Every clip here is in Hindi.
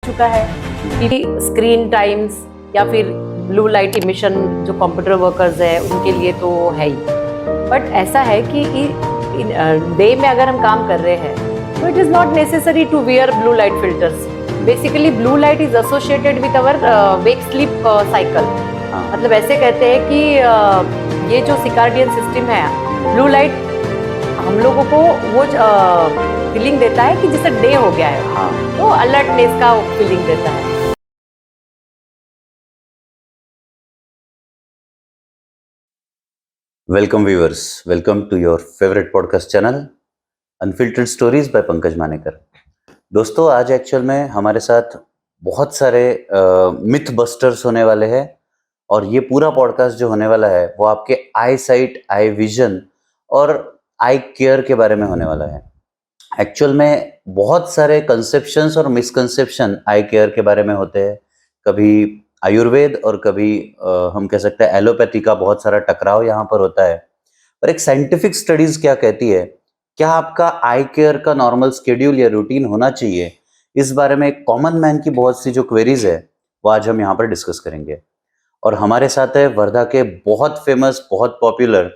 चुका है कि स्क्रीन टाइम्स या फिर ब्लू लाइट इमिशन जो कंप्यूटर वर्कर्स है उनके लिए तो है ही, बट ऐसा है कि डे में अगर हम काम कर रहे हैं तो it is not necessary to wear blue light filters. Basically blue light is associated with our wake sleep cycle. मतलब ऐसे कहते हैं कि ये जो सिकार्डियन सिस्टम है, ब्लू लाइट हम लोगों को वो फीलिंग देता है कि जैसे डे हो गया है, तो अलर्टनेस का फीलिंग देता है. Welcome viewers, welcome to your favourite podcast channel unfiltered stories by Pankaj Manekar. दोस्तों, आज एक्चुअल में हमारे साथ बहुत सारे मिथ बस्टर्स होने वाले हैं और ये पूरा पॉडकास्ट जो होने वाला है वो आपके आई साइट, आई विजन और आई केयर के बारे में होने वाला है. एक्चुअल में बहुत सारे कंसेप्शंस और मिसकंसेप्शन आई केयर के बारे में होते हैं. कभी आयुर्वेद और कभी हम कह सकते हैं एलोपैथी का बहुत सारा टकराव यहाँ पर होता है. पर एक साइंटिफिक स्टडीज क्या कहती है, क्या आपका आई केयर का नॉर्मल शेड्यूल या रूटीन होना चाहिए, इस बारे में एक कॉमन मैन की बहुत सी जो क्वेरीज है वो आज हम यहाँ पर डिस्कस करेंगे. और हमारे साथ है वर्धा के बहुत फेमस, बहुत popular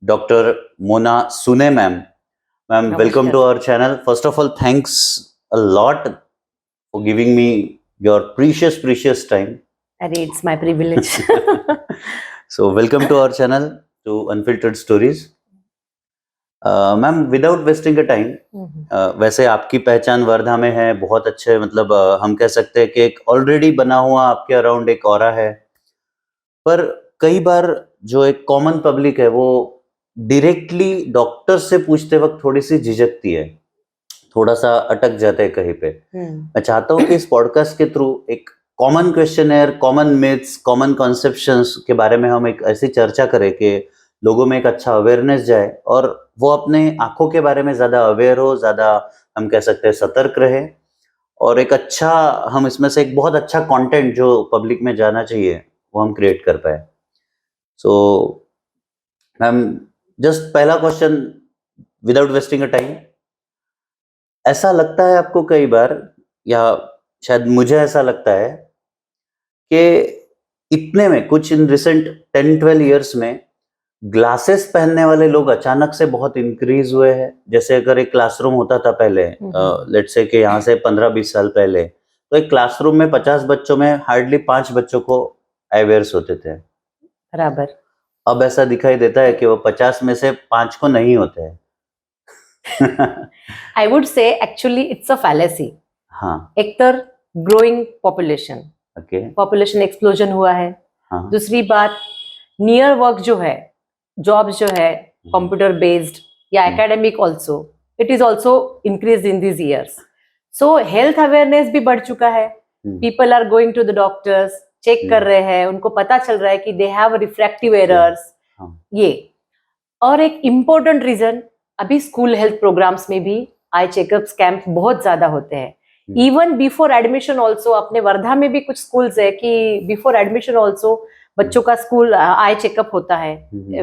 doctor Mona Sune ma'am. Ma'am, welcome to our channel. First of all, thanks a lot for giving me your precious time. It's my privilege. So welcome to our channel, to Unfiltered Stories. Ma'am, without wasting a time, वैसे आपकी पहचान वर्धा में है बहुत अच्छे, मतलब हम कह सकते हैं कि एक ऑलरेडी बना हुआ आपके अराउंड एक ऑरा है. पर कई बार जो एक कॉमन पब्लिक है वो डायरेक्टली डॉक्टर से पूछते वक्त थोड़ी सी झिझकती है, थोड़ा सा अटक जाते हैं कहीं पे. मैं चाहता हूँ कि इस पॉडकास्ट के थ्रू एक common questioner, common myths, common conceptions के बारे में हम एक ऐसी चर्चा करें कि लोगों में एक अच्छा अवेयरनेस जाए और वो अपने आंखों के बारे में ज़्यादा अवेयर हो, ज़्यादा हम कह सकते हैं सतर्क रहे, और एक अच्छा, हम इसमें से एक बहुत अच्छा कंटेंट जो पब्लिक में जाना चाहिए वो हम क्रिएट कर पाए. सो मैम, जस्ट पहला question, without wasting a time, ऐसा लगता है आपको कई बार, या शायद मुझे ऐसा लगता है कि इतने में कुछ इन रिसेंट 10-12 ईयर्स में ग्लासेस पहनने वाले लोग अचानक से बहुत इंक्रीज हुए हैं. जैसे अगर एक क्लासरूम होता था पहले, लेट्स से कि यहाँ से 15-20 साल पहले, तो एक क्लासरूम में 50 बच्चों में हार्डली 5 बच्चों को आईवेयर्स होते थे. बराबर. अब ऐसा दिखाई देता है कि वो 50 में से 5 को नहीं होते हैं. I would say actually it's a fallacy. हाँ. एक तर growing population, okay. Population explosion हुआ है. हाँ. दूसरी बात, नियर वर्क जो है, जॉब्स जो है कंप्यूटर बेस्ड या academic also, it is also increase in these years. So health awareness भी बढ़ चुका है. People are going to the doctors, check कर रहे हैं, उनको पता चल रहा है कि दे हैव रिफ्रैक्टिव एरर्स. ये और एक इम्पोर्टेंट रीजन, अभी स्कूल हेल्थ प्रोग्राम्स में भी आई चेकअप्स कैंप बहुत ज्यादा होते हैं. इवन बिफोर एडमिशन ऑल्सो, अपने वर्धा में भी कुछ स्कूल्स है कि बिफोर एडमिशन ऑल्सो बच्चों का स्कूल आई चेकअप होता है.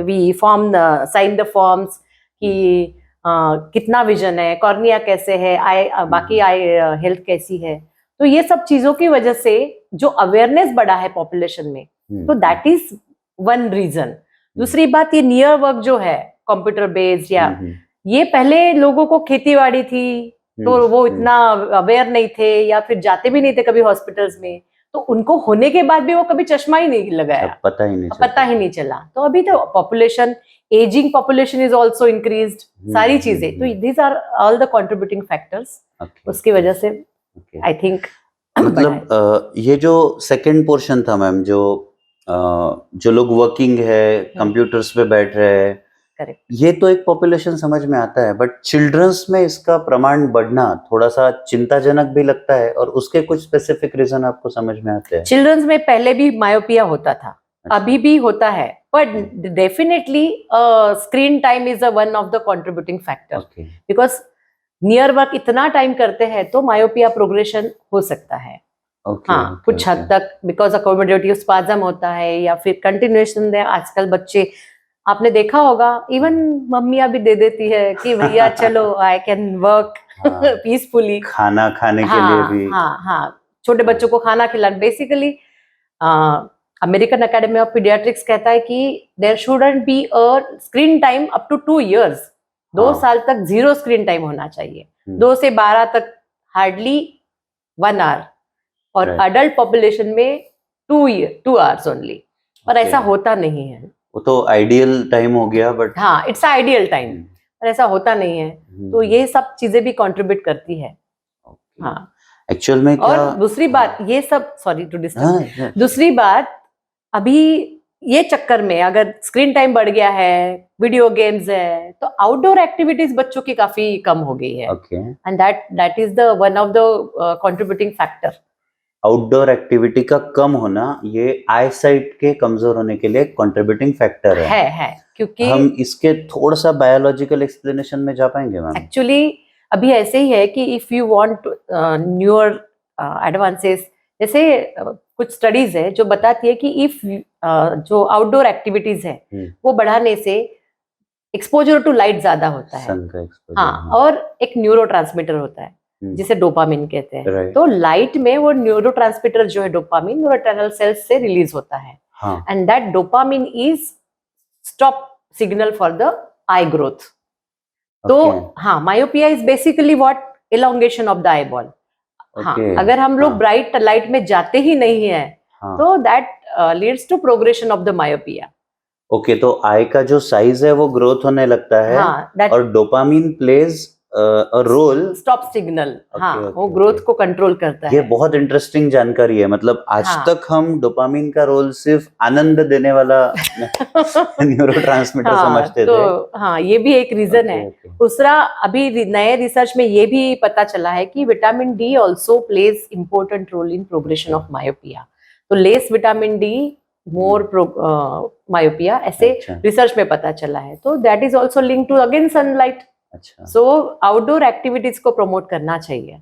We form sign the forms कि कितना विजन है, कॉर्निया कैसे है, आई बाकी आई हेल्थ कैसी है. तो ये सब चीजों की वजह से जो अवेयरनेस बढ़ा है पॉपुलेशन में, तो दैट इज वन रीजन. दूसरी बात, ये नियर वर्क जो है कंप्यूटर बेस्ड, या ये पहले लोगों को खेतीबाड़ी थी तो वो इतना अवेयर नहीं थे या फिर जाते भी नहीं थे कभी हॉस्पिटल्स में, तो उनको होने के बाद भी वो कभी चश्मा ही नहीं लगाया, पता ही नहीं चला. तो अभी तो population, ageing population is also increased, सारी चीजें, तो these are all the contributing factors. उसकी वजह से आई थिंक मतलब ये जो सेकंड पोर्शन था मैम, जो लोग वर्किंग है, कंप्यूटर्स पे बैठ रहे हैं, करेक्ट, ये तो एक पॉपुलेशन समझ में आता है, बट चिल्ड्रंस में इसका प्रमाण बढ़ना थोड़ा सा चिंताजनक भी लगता है, और उसके कुछ स्पेसिफिक रीजन आपको समझ में आते हैं? चिल्ड्रंस में पहले भी मायोपिया होता था, अभी भी होता है, but definitely screen time is one of the contributing factor. Because near work इतना टाइम करते हैं तो मायोपिया प्रोग्रेशन हो सकता है. कुछ हद तक, बिकॉज अकोमोडेटिव स्पाज्म होता है या फिर कंटिन्यूएशन है. आजकल बच्चे, आपने देखा होगा, इवन मम्मियां भी दे देती है कि भैया चलो आई कैन वर्क पीसफुली, खाना खाने के लिए भी. हाँ, छोटे बच्चों को खाना खिलाना, basically American Academy of paediatrics कहता है कि there shouldn't be a screen time up to 2 years, 2 साल तक 0 स्क्रीन टाइम होना चाहिए, 2 से 12 तक हार्डली 1 hour, और अडल्ट पॉपुलेशन में 2 hours ओनली, पर ऐसा होता नहीं है। वो तो आइडियल टाइम हो गया, बट हाँ, इट्स आइडियल टाइम, पर ऐसा होता नहीं है। तो ये सब चीजें भी कंट्रीब्यूट करती है। हाँ, एक्चुअल में क्या, और दूसरी बात ये सब, सॉरी टू डिस्टर्ब, दूसरी बात, अभी ये चक्कर में अगर स्क्रीन टाइम बढ़ गया है, वीडियो गेम्स है, तो आउटडोर एक्टिविटीज बच्चों की काफी कम हो गई है, and that is the one of the contributing factor. Outdoor activity का कम होना ये आई साइट के कमजोर होने के लिए कंट्रीब्यूटिंग फैक्टर है, क्योंकि हम इसके थोड़ा सा बायोलॉजिकल एक्सप्लेनेशन में जा पाएंगे मैम? एक्चुअली अभी ऐसे ही है कि if you want newer advances, जैसे कुछ स्टडीज है जो बताती है कि इफ जो आउटडोर एक्टिविटीज है वो बढ़ाने से एक्सपोजर टू लाइट ज्यादा होता है, हाँ, और एक न्यूरोट्रांसमीटर होता है जिसे डोपामिन कहते हैं। तो लाइट में वो न्यूरोट्रांसमीटर जो है डोपामिन न्यूरोटर्नल सेल्स से रिलीज होता है, and that dopamine is stop signal for the I growth. तो हाँ, myopia is basically what, elongation of the eye ball. हाँ, अगर हम लोग ब्राइट लाइट में जाते ही नहीं है तो that leads to progression of the myopia. Okay, तो आई का जो साइज है वो ग्रोथ होने लगता है, और dopamine plays a role, stop signal, हाँ, वो ग्रोथ को कंट्रोल करता है। ये बहुत इंटरेस्टिंग जानकारी है। मतलब आज तक हम डोपामिन का रोल सिर्फ आनंद देने वाला न्यूरोट्रांसमीटर समझते थे। हाँ, ये भी एक रीजन है। दूसरा, अभी नए रिसर्च में ये भी पता चला है कि vitamin D also plays important role in progression of myopia. तो less vitamin D more myopia, ऐसे रिसर्च में पता चला है। तो that is also link to again sunlight. So outdoor activities को प्रमोट करना चाहिए।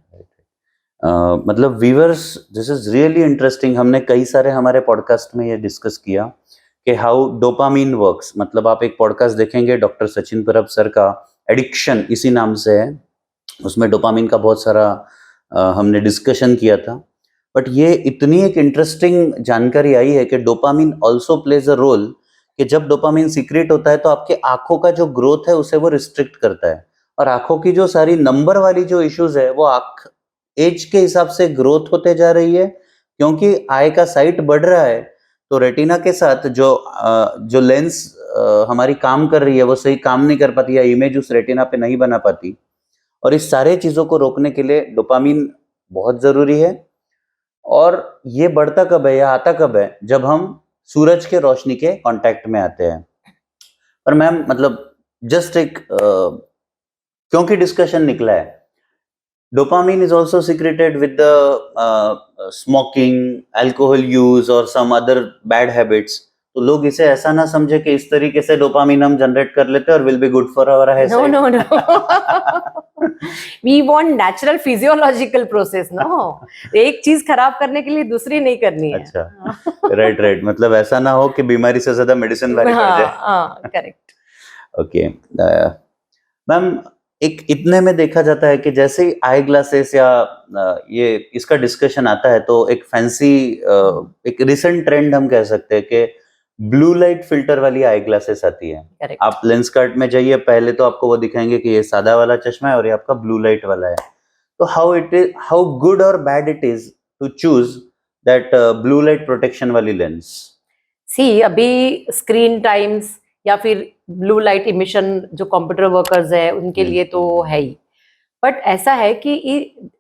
मतलब viewers, this is really interesting. हमने कई सारे हमारे पॉडकास्ट में ये डिस्कस किया कि हाउ डोपामिन वर्क्स। मतलब आप एक पॉडकास्ट देखेंगे डॉक्टर सचिन परब सर का, एडिक्शन इसी नाम से है, उसमें डोपामिन का बहुत सारा हमने डिस्कशन किया था। बट ये इतनी एक इंटरेस्टिंग जानकारी आई है कि dopamine also plays a role, कि जब डोपामिन सीक्रेट होता है तो आपके आंखों का जो ग्रोथ है उसे वो रिस्ट्रिक्ट करता है, और आंखों की जो सारी नंबर वाली जो इश्यूज है वो आंख एज के हिसाब से ग्रोथ होते जा रही है, क्योंकि आई का साइट बढ़ रहा है। तो रेटिना के साथ जो लेंस हमारी काम कर रही है वो सही काम नहीं कर पाती, या इमेज उस रेटिना पे नहीं बना पाती, और इस सारे चीजों को रोकने के लिए डोपामिन बहुत जरूरी है। और ये बढ़ता कब है या आता कब है? जब हम सूरज के रोशनी के कांटेक्ट में आते हैं। पर मैम, मतलब जस्ट एक क्योंकि डिस्कशन निकला है, dopamine is also secreted with the smoking, alcohol use और सम अदर बैड हैबिट्स। तो लोग इसे ऐसा ना समझे कि इस तरीके से डोपामिन हम जनरेट कर लेते हैं और will be good for our eyesight. No no no, we want natural physiological process. No, एक चीज खराब करने के लिए दूसरी नहीं करनी है। अच्छा, राइट, मतलब ऐसा ना हो कि बीमारी से ज्यादा मेडिसिन भारी पड़ जाए। करेक्ट। ओके मैम, एक इतने में देखा जाता है कि जैसे ही आई ग्लासेस या ये इसका डिस्कशन आता है तो एक फैंसी एक रिसेंट ट्रेंड हम कह सकते हैं कि ब्लू लाइट फिल्टर वाली आई ग्लासेस आती है। Correct. आप लेंस कार्ट में जाइए, पहले तो आपको वो दिखाएंगे कि ये सादा वाला चश्मा है और ये आपका ब्लू लाइट वाला है। तो हाउ गुड और bad it is to choose that blue light protection वाली लेंस? सी, अभी स्क्रीन टाइम्स या फिर ब्लू लाइट इमिशन जो कंप्यूटर वर्कर्स है उनके लिए तो है ही, बट ऐसा है कि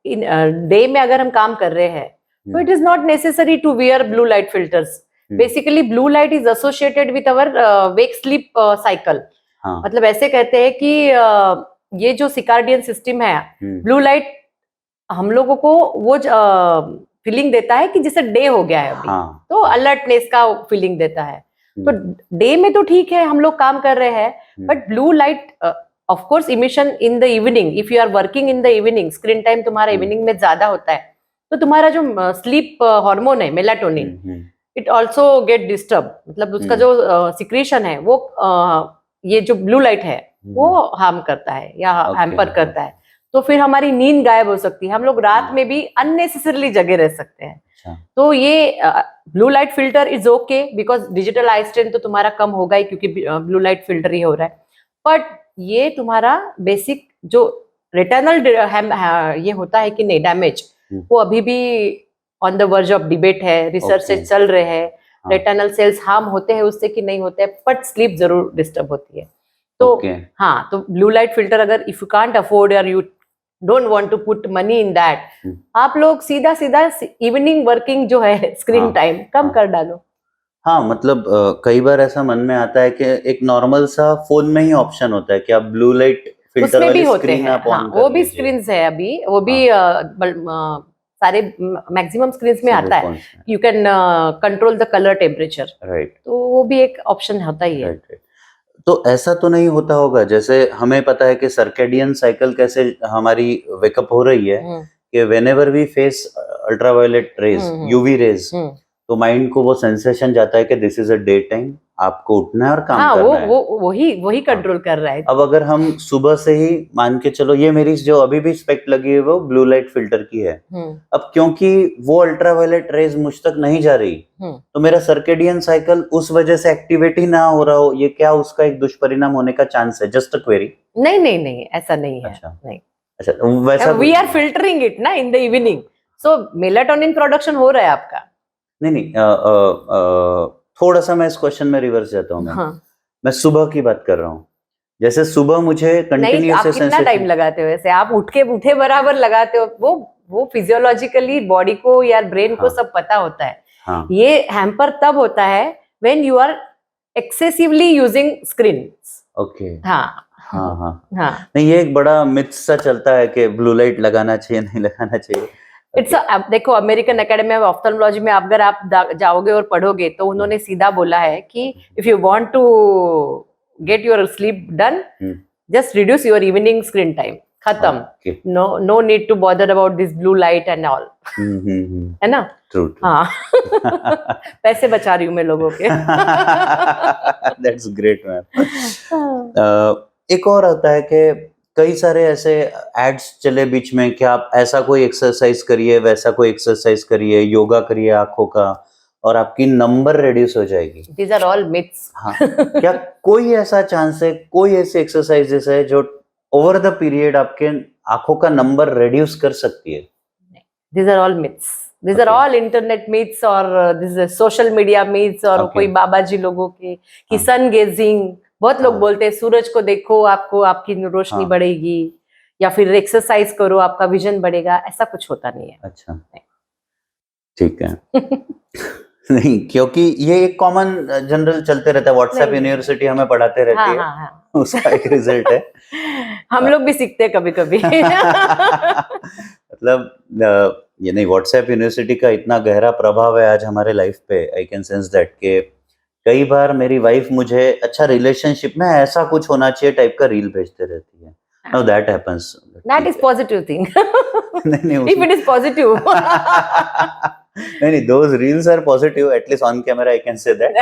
डे में अगर हम काम कर रहे हैं तो it is not necessary to wear blue light filters. Basically blue light is associated with our wake sleep cycle. मतलब ऐसे कहते हैं कि ये जो सिकार्डियन सिस्टम है, ब्लू लाइट हम लोगों को वो फीलिंग देता है कि जैसे डे हो गया है अभी, तो अलर्टनेस का फीलिंग देता है। तो डे में तो ठीक है, हम लोग काम कर रहे हैं, but blue light of course emission in the evening, if you are working in the evening, screen time तुम्हारा इवनिंग में ज्यादा होता है, तो तुम्हारा जो स्लीप हार्मोन है melatonin, it also get disturb. मतलब उसका जो सिक्रीशन है वो ये जो ब्लू लाइट है वो हार्म करता है या हैम्पर करता है। तो फिर हमारी नींद गायब हो सकती है, हम लोग रात में भी अननेसेसरली जगे रह सकते हैं। अच्छा, तो ये blue light filter is okay because digital eye strain तो तुम्हारा कम होगा ही, क्योंकि ब्लू लाइट फिल्टर ही हो रहा है। बट ये तुम्हारा बेसिक जो रेटिनल ये होता है कि नहीं डैमेज, वो अभी भी on the verge of debate है, रिसर्च से Okay. चल रहे हैं। हाँ. रेटिनल सेल्स हार्म होते हैं उससे कि नहीं होते हैं, बट स्लीप जरूर डिस्टर्ब होती है। तो Okay. हाँ, तो ब्लू लाइट फिल्टर अगर इफ यू कांट अफोर्ड और you don't want to put money in that, आप लोग सीधा सीधा इवनिंग वर्किंग जो है स्क्रीन हाँ, टाइम कम हाँ. कर डालो। हाँ, मतलब कई बार ऐसा मन में आता है कि एक नॉर्मल सा फोन में ही ऑप्शन होता है कि आप ब्लू लाइट फिल्टर उसमें भी वाली होते स्क्रीन हैं, आप हाँ ऑन वो कर भी लीजिए। स्क्रीन है अभी, वो भी सारे मैक्सिमम स्क्रीन में आता है। You can control the colour temperature, right, तो वो भी एक ऑप्शन होता ही है। Right, right. तो ऐसा तो नहीं होता होगा, जैसे हमें पता है कि सर्केडियन साइकिल कैसे हमारी वेकअप हो रही है कि whenever we face ultraviolet rays, UV rays, तो माइंड को वो सेंसेशन जाता है कि this is a day time, आपको उठना है और काम हाँ, करना है। वही कंट्रोल कर रहा है। अब अगर हम सुबह से ही मान के चलो, ये मेरी जो अभी भी स्पेक्ट लगी है वो ब्लू लाइट फिल्टर की है, अब क्योंकि वो अल्ट्रावायलेट रेज मुझ तक नहीं जा रही, तो मेरा सर्केडियन साइकिल उस वजह से एक्टिवेट ही ना हो रहा हो, ये क्या उसका एक दुष्परिणाम होने का चांस है? Just a query. नहीं, ऐसा नहीं है। अच्छा, नहीं, अच्छा, वैसा वी आर फिल्टरिंग इट ना इन the evening, so melatonin production हो रहा है आपका। नहीं, थोड़ा सा मैं इस क्वेश्चन में रिवर्स जाता हूँ मैम। हाँ, मैं सुबह की बात कर रहा हूँ, जैसे सुबह मुझे नहीं, कंटिन्यूअस आप कितना टाइम लगाते हो ऐसे? आप उठे बराबर लगाते हो? वो फिजियोलॉजिकली बॉडी को या ब्रेन को सब पता होता है। हाँ, ये हैम्पर तब होता है when you are excessively using screen. Okay, हाँ हाँ, हाँ, हाँ, नहीं, ये एक बड़ा मिथ सा चलता है कि ब्लू लाइट लगाना चाहिए, नहीं लगाना चाहिए। इट्स देखो, अमेरिकन एकेडमी ऑफ ऑफ्थल्मोलॉजी में अगर आप जाओगे और पढ़ोगे तो उन्होंने सीधा बोला है कि if you want to get your sleep done, just reduce your evening screen time, खत्म। Okay. No need to bother about this blue light and all, है ना? ट्रू, हाँ पैसे बचा रही हूँ मैं लोगों के। That's great ma'am. एक और आता है कि कई सारे ऐसे एड्स चले बीच में कि आप ऐसा कोई एक्सरसाइज करिए, वैसा कोई एक्सरसाइज करिए, योगा करिए आंखों का, और आपकी नंबर रिड्यूस हो जाएगी। These are all myths. हाँ, क्या कोई ऐसा चांस है, कोई ऐसी एक्सरसाइजेस है जो ओवर द पीरियड आपके आंखों का नंबर रिड्यूस कर सकती है? These are all myths. These are all internet myths और this is social media myths और कोई बाबा जी लोगों के कि सन गेजिंग, बहुत लोग बोलते हैं सूरज को देखो आपको आपकी रोशनी बढ़ेगी, या फिर एक्सरसाइज करो आपका विजन बढ़ेगा, ऐसा कुछ होता नहीं है। अच्छा, ठीक है। नहीं, क्योंकि ये एक कॉमन जनरल चलते रहता है, व्हाट्सएप यूनिवर्सिटी हमें पढ़ाते रहती है। हाँ। उसका एक रिजल्ट है। हम लोग भी सीखते हैं कभी कभी। मतलब ये नहीं, व्हाट्सएप यूनिवर्सिटी का इतना गहरा प्रभाव है आज हमारे लाइफ पे, आई कैन सेंस दैट, के कई बार मेरी वाइफ मुझे अच्छा रिलेशनशिप में ऐसा कुछ होना चाहिए टाइप का रील भेजते रहती है। Now that happens, that is positive thing. नहीं, इफ इट इज पॉजिटिव। नहीं, those reels are positive, at least on camera I can say that.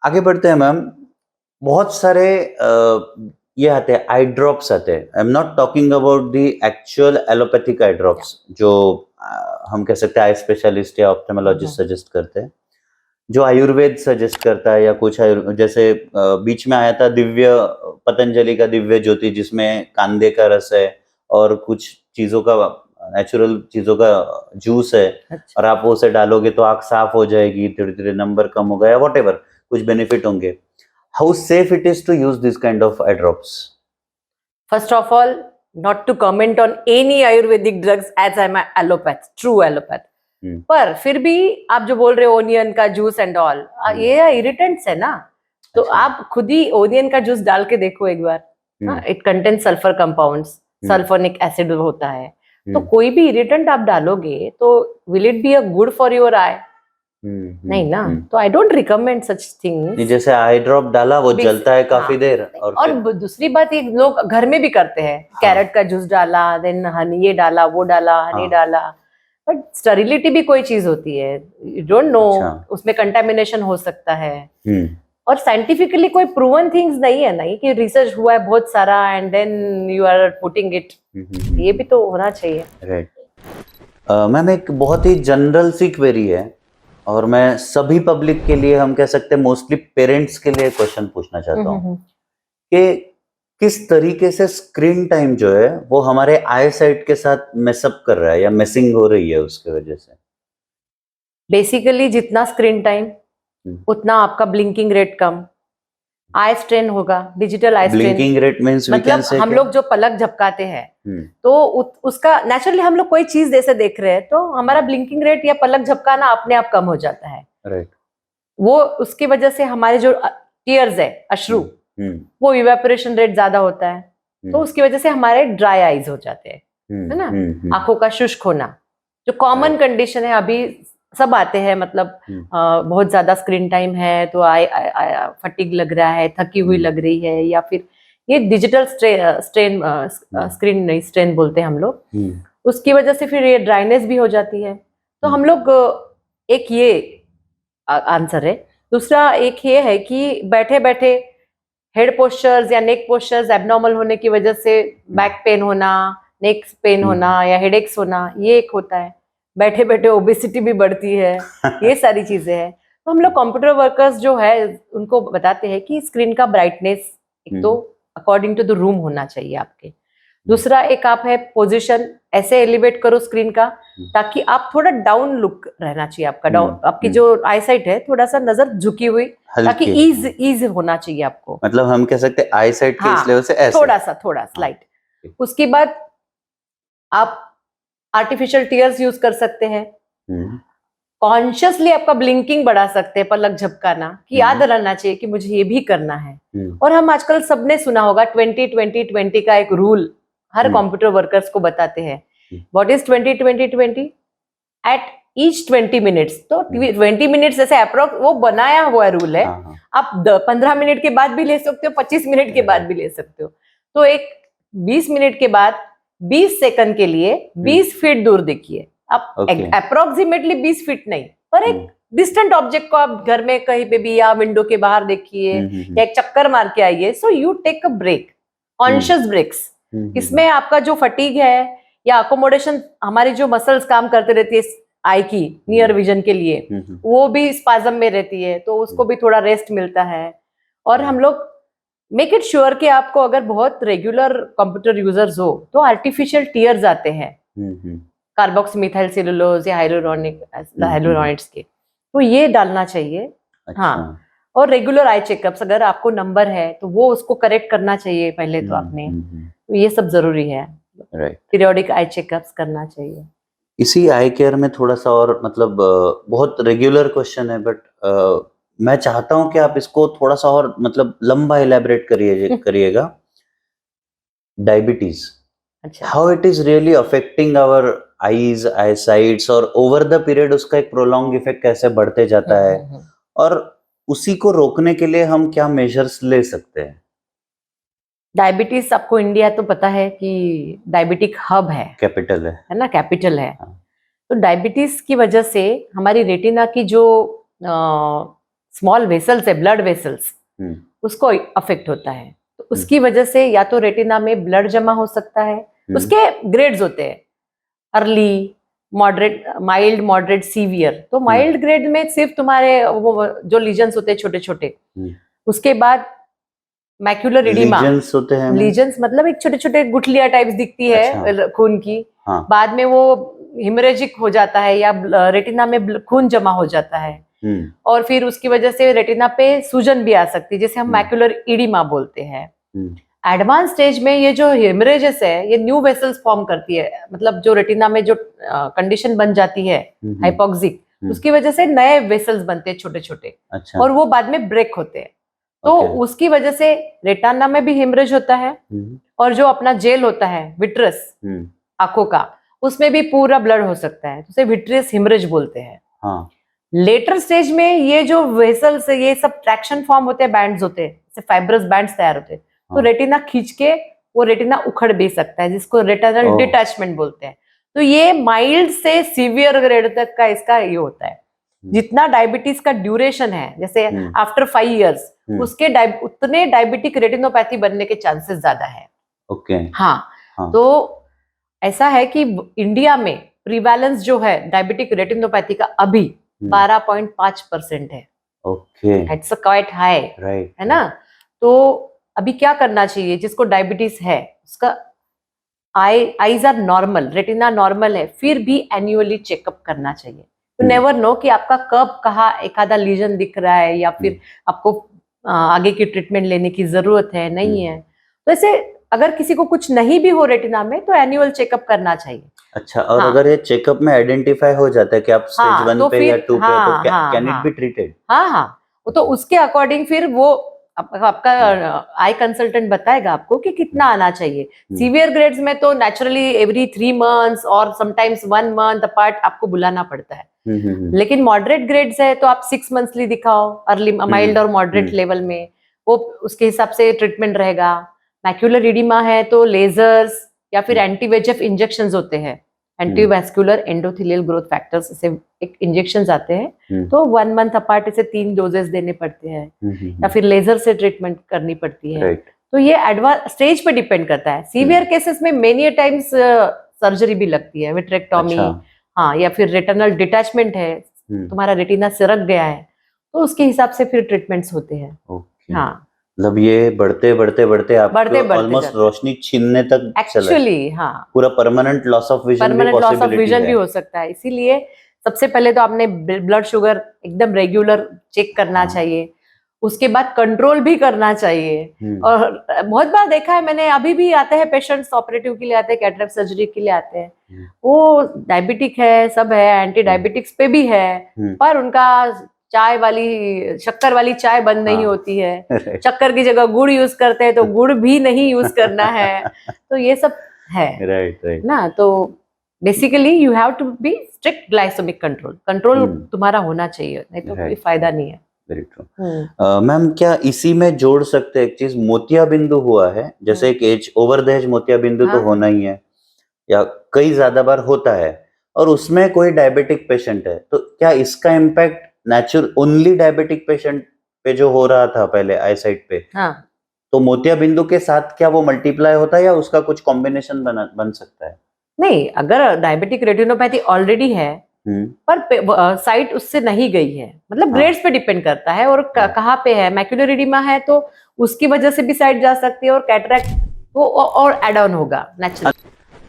आगे बढ़ते हैं मैम। बहुत सारे ये आते हैं, आई ड्रॉप्स आते हैं। I am not talking about the actual allopathic eye drops जो हम कह सकते हैं आई स्पेशलिस्ट या ऑप्थेमोलॉजिस्ट सजेस्ट करते हैं, जो आयुर्वेद सजेस्ट करता है, या कुछ जैसे बीच में आया था दिव्य पतंजलि का दिव्य ज्योति, जिसमें कांदे का रस है और कुछ चीजों का नेचुरल चीजों का जूस है। अच्छा। और आप वो उसे डालोगे तो आंख साफ हो जाएगी, धीरे धीरे नंबर कम होगा, या व्हाटएवर कुछ बेनिफिट होंगे। How safe it is to use this kind of eye drops? First of all, not to comment on any Ayurvedic drugs as I am allopath, true allopath. पर फिर भी आप जो बोल रहे हो ओनियन का जूस एंड ऑल, ये इरिटेंट्स है ना, तो आप खुद ही ओनियन का जूस डाल के देखो एक बार। It contain sulphur compounds, sulphonic acid होता है, तो कोई भी इरिटेंट आप डालोगे तो will it be a good for your eye? नहीं ना, तो I don't recommend such things. जैसे आई ड्रॉप डाला, वो जलता है काफी देर, और दूसरी बात, ये लोग घर में भी करते हैं, कैरेट का जूस डाला, देन हनी ये डाला, वो डाला, हनी डाला, बट स्टेरिलिटी भी कोई चीज होती है, यू डोंट नो, उसमें कंटामिनेशन हो सकता है। और साइंटिफिकली कोई प्रूवन थिंग्स नहीं है, नहीं कि रिसर्च हुआ है बहुत सारा and then you are putting it, ये भी तो होना चाहिए। राइट। मैम एक बहुत ही जनरल सी क्वेरी है और मैं सभी पब्लिक के लिए, हम कह सकते हैं मोस्टली पेरेंट्स के लिए क्वेश्चन पूछना चाहता हूँ कि किस तरीके से स्क्रीन टाइम जो है वो हमारे आई साइट के साथ मेसअप कर रहा है या मेसिंग हो रही है उसके वजह से। बेसिकली जितना स्क्रीन टाइम उतना आपका ब्लिंकिंग रेट कम, आई स्ट्रेन होगा, digital eye strain. Blinking rate means we can मतलब से हम लोग जो पलक झपकाते हैं तो उसका नेचुरली हम लोग कोई चीज जैसे देख रहे हैं तो हमारा ब्लिंकिंग रेट या पलक झपकाना अपने आप कम हो जाता है। राइट। वो उसकी वजह से हमारे जो टीयर्स है, अश्रु, वो इवेपोरेशन रेट ज्यादा होता है, तो उसकी वजह से हमारे ड्राई आईज हो जाते हैं, है ना, आंखों का शुष्क होना, जो कॉमन कंडीशन है अभी सब आते हैं। मतलब बहुत ज्यादा स्क्रीन टाइम है तो फटीग लग रहा है, थकी हुई लग रही है, या फिर ये डिजिटल स्ट्रेन स्क्रीन नहीं स्ट्रेन बोलते हैं हम लोग, उसकी वजह से फिर ये ड्राइनेस भी हो जाती है। तो हम लोग एक ये आंसर है। दूसरा एक ये है कि बैठे बैठे हेड पोस्चर्स या नेक पोस्चर्स एबनॉर्मल होने की वजह से बैक पेन होना, नेक पेन होना या हेडेक्स होना, ये एक होता है। बैठे बैठे ओबेसिटी भी बढ़ती है, ये सारी चीजें हैं। तो हम लोग कंप्यूटर वर्कर्स जो है उनको बताते हैं कि स्क्रीन का ब्राइटनेस एक तो अकॉर्डिंग टू द रूम होना चाहिए आपके। दूसरा एक आप है पोजीशन ऐसे एलिवेट करो स्क्रीन का ताकि आप थोड़ा डाउन लुक रहना चाहिए आपका, डाउन आपकी जो आई साइट है थोड़ा सा नजर झुकी हुई, ताकि ईज होना चाहिए आपको। मतलब हम कह सकते हैं आई साइट के इस लेवल से ऐसे थोड़ा स्लाइट। उसके बाद आप आर्टिफिशियल टीयर्स यूज कर सकते हैं, कॉन्शियसली आपका ब्लिंकिंग बढ़ा सकते हैं, पलक झपकाना, कि याद रहना चाहिए कि मुझे ये भी करना है। और हम आजकल सबने सुना होगा 20-20-20 का एक रूल हर कंप्यूटर वर्कर्स को बताते हैं। What is 20-20-20? At each 20 minutes, तो 20 मिनट्स ऐसे अप्रोक्स वो बनाया हुआ रूल है। आप 15 मिनट के बाद भी ले सकते हो, 25 मिनट के बाद भी ले सकते हो। तो एक 20 मिनट के बाद 20 सेकंड के लिए 20 फीट दूर देखिए आप, अप्रोक्सीमेटली 20 फीट नहीं, पर एक डिस्टेंट ऑब्जेक्ट को आप घर में कहीं पे भी या विंडो के बाहर देखिए या एक चक्कर मार के आइए। So you take a break, conscious breaks. इसमें आपका जो फटीग है या अकोमोडेशन, हमारी जो मसल्स काम करते रहती है आई की नियर विजन के लिए, वो भी स्पाज्म में रहती है, तो उसको भी थोड़ा रेस्ट मिलता है। और हम लोग मेक इट श्योर कि आपको अगर बहुत रेगुलर कंप्यूटर यूजर्स हो तो आर्टिफिशियल टीयर्स आते हैं कार्बोक्सीमिथाइल सेलुलोज या हाइलुरोनिड्स के, तो ये डालना चाहिए। हाँ, और रेगुलर आई चेकअप्स, अगर आपको नंबर है तो वो उसको करेक्ट करना चाहिए पहले तो आपने, तो ये सब जरूरी है। पीरियोडिक आई चेकअप्स करना चाहिए। इसी आई केयर में थोड़ा सा और मतलब बहुत रेगुलर क्वेश्चन है, बट मैं चाहता हूं कि आप इसको थोड़ा सा और मतलब लंबा इलेबरेट करिएगा। Diabetes, how it is really affecting our eyes, eyesights, और ओवर द पीरियड उसका एक प्रोलॉन्ग इफेक्ट कैसे बढ़ते जाता है, और उसी को रोकने के लिए हम क्या मेजर्स ले सकते हैं? डायबिटीज आपको इंडिया तो पता है कि डायबिटिक हब है, कैपिटल है ना, कैपिटल है। तो डायबिटीज की वजह से हमारी रेटिना की जो स्मॉल वेसल्स है, ब्लड वेसल्स, उसको अफेक्ट होता है। तो उसकी वजह से या तो रेटिना में ब्लड जमा हो सकता है, उसके ग्रेड्स होते हैं, early, moderate, mild, moderate, severe. तो माइल्ड ग्रेड में सिर्फ तुम्हारे वो जो लीजन्स होते हैं छोटे छोटे, उसके बाद मैक्यूलर एडिमा, लीजन्स होते हैं, लीजन्स मतलब एक छोटे छोटे गुठलियां टाइप्स दिखती है। अच्छा। खून की। हाँ। बाद में वो हिमरेजिक हो जाता है या रेटिना में खून जमा हो जाता है, और फिर उसकी वजह से रेटिना पे सूजन भी आ सकती है, जिसे हम मैक्यूलर एडिमा बोलते हैं। एडवांस स्टेज में ये जो हेमरेजेस है ये न्यू वेसल्स फॉर्म करती है, मतलब जो रेटिना में जो कंडीशन बन जाती है हाइपोक्सिक, उसकी वजह से नए वेसल्स बनते हैं छोटे छोटे। अच्छा। और वो बाद में ब्रेक होते हैं। तो उसकी वजह से रेटिना में भी हेमरेज होता है, और जो अपना जेल होता है विट्रस आंखों का, उसमें भी पूरा ब्लड हो सकता है, उसे विट्रियस हेमरेज बोलते हैं। हाँ। लेटर स्टेज में ये जो वेसल्स है ये सब ट्रैक्शन फॉर्म होते हैं, बैंड्स होते हैं, फाइब्रस बैंड्स तैयार होते हैं। तो रेटिना खींच के वो रेटिना उखड़ भी सकता है, जिसको रेटिनल डिटैचमेंट बोलते हैं। तो ये माइल्ड से सीवियर ग्रेड तक का इसका ये होता है। जितना डायबिटीज का ड्यूरेशन है, जैसे आफ्टर 5 years उसके उतने डायबिटिक रेटिनोपैथी बनने के चांसेस ज्यादा है। ओके। हाँ, तो ऐसा है कि इंडिया में प्रिवेलेंस जो है डायबिटिक रेटिनोपैथी का अभी 12.5% है। Okay, it's quite high, right, है ना। तो अभी क्या करना चाहिए, जिसको डायबिटीज है उसका eyes are normal, retina normal है, फिर भी एनुअली चेकअप करना चाहिए। यू नेवर नो कि आपका कब कहाँ एक आधा लीजन दिख रहा है या फिर आपको आगे की ट्रीटमेंट लेने की जरूरत है, नहीं है। तो ऐसे अगर किसी को कुछ नहीं भी हो रेटिना में तो एनुअल चेकअप करना चाहिए। अच्छा, और अगर ये चेकअप में आइडेंटिफाई हो जाता है कि आप स्टेज 1 तो पे या 2 पे हाँ, तो कैन इट हाँ, बी ट्रीटेड? हाँ, वो तो उसके अकॉर्डिंग फिर वो आपका आई कंसल्टेंट बताएगा आपको कि कितना आना चाहिए। सीवियर ग्रेड्स में तो नेचुरली एवरी 3 months और समटाइम्स 1 month अपार्ट आपको बुलाना पड़ता है। लेकिन मॉडरेट ग्रेड्स है तो आप 6 monthly दिखाओ, अर्ली माइल्ड और मॉडरेट लेवल में, वो उसके हिसाब से ट्रीटमेंट रहेगा। मैक्यूलर इडिमा है तो लेजर्स या फिर एंटी वेजेफ इंजेक्शंस होते हैं, एंटीवैस्कुलर एंडोथेलियल ग्रोथ फैक्टर्स, इसे एक इंजेक्शंस आते हैं, तो 1 month अपार्ट इसे 3 डोजेस देने पड़ते हैं या फिर लेजर से ट्रीटमेंट करनी पड़ती है। तो ये एडवांस स्टेज पे डिपेंड करता है। सीवियर केसेस में मेनी टाइम्स सर्जरी भी लगती है, विट्रेक्टोमी, हाँ, या फिर रेटिनल डिटैचमेंट है, तुम्हारा रेटिना सिरक गया है, तो उसके हिसाब से फिर ट्रीटमेंट्स होते हैं। हाँ, मतलब ये बढ़ते बढ़ते बढ़ते आपको ऑलमोस्ट रोशनी छीनने तक एक्चुअली, हाँ, पूरा परमानेंट लॉस ऑफ विजन भी हो सकता है। इसीलिए सबसे पहले तो आपने ब्लड शुगर एकदम रेगुलर चेक करना चाहिए, उसके बाद कंट्रोल भी करना चाहिए। और बहुत बार देखा है मैंने, अभी भी आते हैं पेशेंट्स ऑपरेटिव के लिए आते हैं, कैटरेक्ट सर्जरी के लिए आते हैं, वो डायबिटिक है, सब है, एंटी डायबिटिक्स पे भी है, पर उनका शक्कर वाली चाय बंद नहीं होती है, शक्कर की जगह गुड़ यूज करते हैं तो गुड़ भी नहीं यूज करना है। तो ये सब है, राइट ना। तो basically you have to be strict glycaemic control तुम्हारा होना चाहिए, नहीं तो कोई फायदा नहीं है। Very true. मैम, क्या इसी में जोड़ सकते हैं एक चीज, मोतिया बिंदु हुआ है, जैसे एक एज ओवर द एज मोतिया बिंदु तो होना ही है, या कई ज्यादा बार होता है, और उसमें कोई डायबिटिक पेशेंट है, तो क्या इसका impact natural only diabetic patient पे जो हो रहा था पहले आई साइट पे, तो मोतिया बिंदु के साथ क्या वो मल्टीप्लाई होता है या उसका कुछ कॉम्बिनेशन बन सकता है? नहीं, अगर डायबिटिक रेटिनोपैथी ऑलरेडी है पर साइट उससे नहीं गई है, मतलब ग्रेड्स पे डिपेंड करता है और कहाँ पे है। मैक्यूलर एडिमा है तो उसकी वजह से भी साइट जा सकती है, और कैटरेक्ट वो और एड ऑन होगा नेचुरल।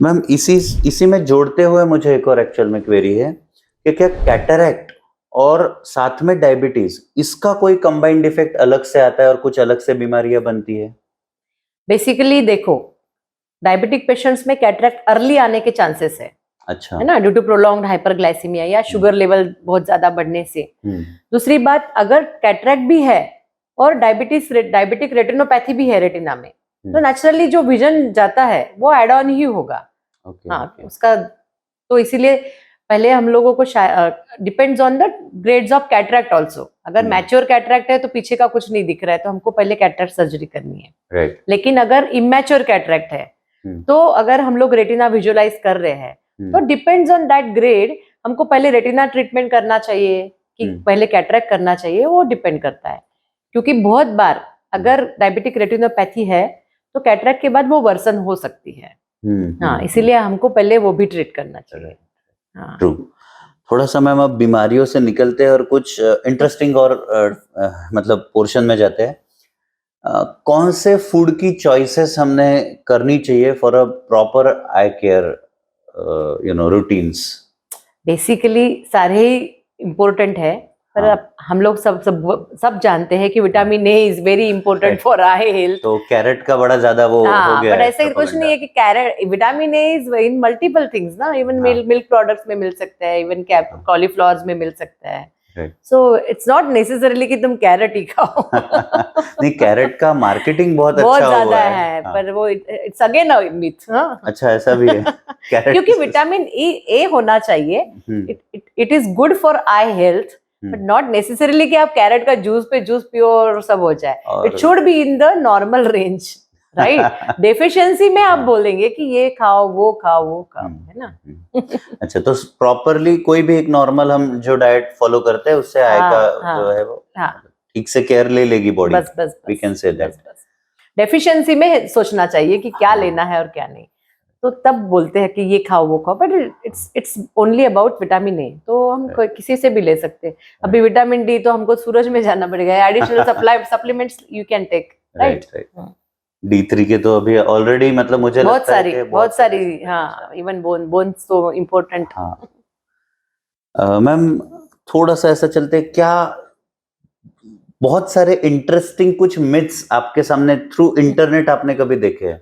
मैम, इसी में जोड़ते हुए मुझे एक और एक्चुअल में क्वेरी है कि क्या कैटरेक्ट और साथ में डायबिटीज, इसका कोई कंबाइंड इफेक्ट अलग से आता है और कुछ अलग से बीमारियां बनती है? बेसिकली देखो, डायबिटिक पेशेंट्स में कैटरेक्ट अर्ली आने के चांसेस है, अच्छा, है ना, ड्यू टू प्रोलॉन्ग्ड हाइपरग्लाइसीमिया या शुगर लेवल बहुत ज्यादा बढ़ने से। दूसरी बात, अगर कैटरेक्ट भी है और डायबिटिक रेटिनोपैथी भी है रेटिना में, तो नेचुरली जो विजन जाता है वो एड ऑन ही होगा। उसका तो इसीलिए पहले हम लोगों को depends on the grades of cataract also. अगर मैच्योर कैटरेक्ट है तो पीछे का कुछ नहीं दिख रहा है तो हमको पहले कैटरेक्ट सर्जरी करनी है। लेकिन अगर इमैच्योर कैटरेक्ट है तो अगर हम लोग रेटिना विजुअलाइज कर रहे हैं तो डिपेंड्स ऑन दैट ग्रेड, हमको पहले रेटिना ट्रीटमेंट करना चाहिए कि पहले कैटरेक्ट करना चाहिए, वो डिपेंड करता है। क्योंकि बहुत बार अगर डायबिटिक रेटिनोपैथी है तो कैटरेक्ट के बाद वो वर्सन हो सकती है। हाँ, इसीलिए हमको पहले वो भी ट्रीट करना चाहिए। ट्रू। थोड़ा सा मैम अब बीमारियों से निकलते हैं और कुछ इंटरेस्टिंग और मतलब पोर्शन में जाते हैं। कौन से फूड की चॉइसेस हमने करनी चाहिए for a proper I care routines? Basically सारे ही इम्पोर्टेंट है, पर हम लोग सब जानते हैं कि vitamin A is very important for I health. तो कैरेट का बड़ा ज्यादा वो हो गया बट ऐसे कुछ नहीं है कि carrot, vitamin A is in multiple things ना, इवन मिल्क प्रोडक्ट्स में मिल सकता है, इवन कॉलीफ्लावर्स में मिल सकता है। सो इट्स नॉट नेसेसरीली कि तुम कैरेट ही खाओ। नहीं, कैरेट का मार्केटिंग बहुत अच्छा ज्यादा है, पर वो इट्स अगेन अ मिथ। अच्छा, ऐसा भी है क्योंकि विटामिन ए होना चाहिए, it is good for I health, but not necessarily कि आप कैरेट का जूस पे जूस पियो और सब हो जाए। It should be in the normal range. Right. Deficiency में आप बोलेंगे कि ये खाओ वो खाओ वो खाओ, है ना। अच्छा, तो प्रॉपरली कोई भी एक नॉर्मल हम जो डाइट फॉलो करते हैं उससे आय का जो है वो ठीक से केयर ले लेगी बॉडी, बस बस वी कैन से दैट। बस डेफिशिएंसी में सोचना चाहिए कि क्या लेना है और क्या नहीं, तो तब बोलते हैं कि ये खाओ वो खाओ, but it's only about vitamin A, तो हम किसी से भी ले सकते हैं। अभी विटामिन डी तो हमको सूरज में जाना पड़ेगा, additional supplements you can take, right. D3 के तो अभी ऑलरेडी मतलब मुझे लगता है कि बहुत सारी हाँ, इवन बोन्स तो इम्पोर्टेंट। हाँ मैम, थोड़ा सा ऐसा चलते हैं, क्या बहुत सारे इंटरेस्टिंग कुछ मिथ्स आपके सामने थ्रू इंटरनेट आपने कभी देखे हैं?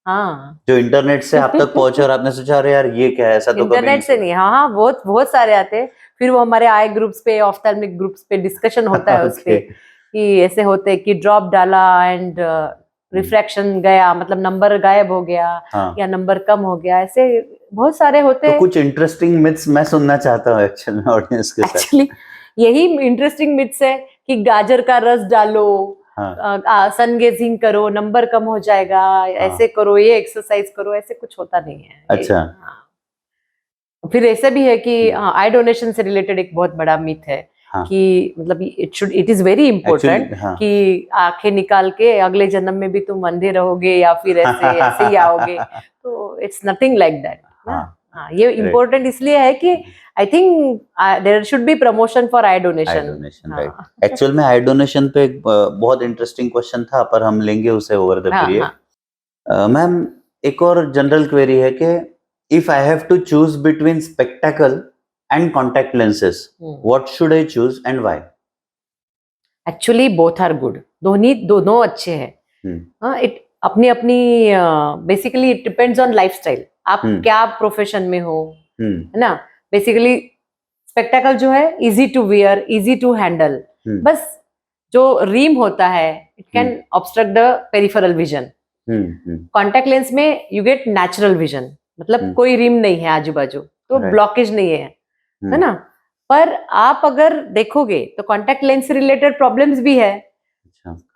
हाँ, जो इंटरनेट से आप तक पहुंचे और आपने सोचा अरे यार ये क्या है, ऐसा तो कभी इंटरनेट से नहीं। हाँ, बहुत सारे आते हैं, फिर वो हमारे आई ग्रुप्स पे, ऑफ्थेल्मिक ग्रुप्स पे डिस्कशन होता है उस पे कि ऐसे होते कि ड्रॉप डाला एंड रिफ्रैक्शन गया, मतलब नंबर गायब हो गया, या नंबर कम हो गया, ऐसे बहुत सारे होते हैं। तो कुछ इंटरेस्टिंग मिथ्स मैं सुनना चाहता हूँ एक्चुअल में ऑडियंस के साथ। एक्चुअली यही इंटरेस्टिंग मिथ्स है कि गाजर का रस डालो, सन गेजिंग करो, नंबर कम हो जाएगा, ऐसे करो, ये एक्सरसाइज करो, ऐसे कुछ होता नहीं है। अच्छा। फिर ऐसे भी है कि आई डोनेशन से रिलेटेड एक बहुत बड़ा मिथ है कि मतलब इट इज वेरी इंपॉर्टेंट कि आंखें निकाल के अगले जन्म में भी तुम अंधे रहोगे या फिर ऐसे ही आओगे, तो इट्स नथिंग लाइक दैट ना। ये इम्पोर्टेंट इसलिए है कि I think there should be promotion for eye donation. Actual में आई डोनेशन पे एक बहुत इंटरेस्टिंग क्वेश्चन था, पर हम लेंगे उसे ओवर द पीरियड। मैम, एक और जनरल क्वेरी है कि if I have to choose between spectacle and contact lenses, what should I choose and why? Actually both are good, दोनों अच्छे हैं। इट अपनी basically it depends on lifestyle, आप क्या प्रोफेशन में हो, है ना। बेसिकली स्पेक्टेकल जो है easy to wear, easy to handle, बस जो रीम होता है it can obstruct the peripheral vision. Contact lens में यू गेट नेचुरल विजन, मतलब कोई रीम नहीं है आजू बाजू, तो ब्लॉकेज नहीं है ना। पर आप अगर देखोगे तो कॉन्टैक्ट लेंस से रिलेटेड प्रॉब्लम्स भी है।